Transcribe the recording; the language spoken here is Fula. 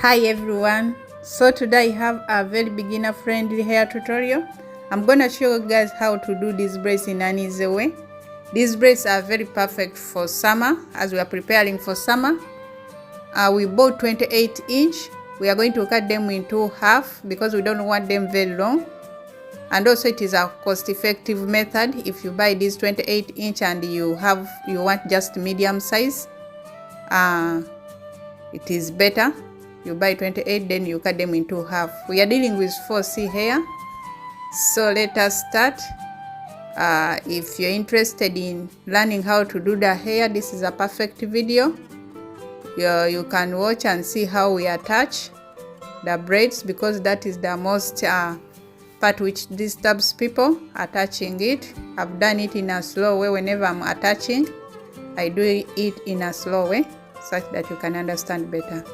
Hi everyone, so today I have a very beginner friendly hair tutorial. I'm gonna show you guys how to do these braids in an easy way. These braids are very perfect for summer as we are preparing for summer. We bought 28-inch. We are going to cut them into half because we don't want them very long. And also it is a cost-effective method. If you buy this 28-inch and you want just medium size, it is better. You buy 28, then you cut them into half. We are dealing with 4C hair, so let us start. If you're interested in learning how to do the hair, this is a perfect video. You can watch and see how we attach the braids, because that is the most part which disturbs people, attaching it. I've done it in a slow way. Whenever I'm attaching, I do it in a slow way such that you can understand better.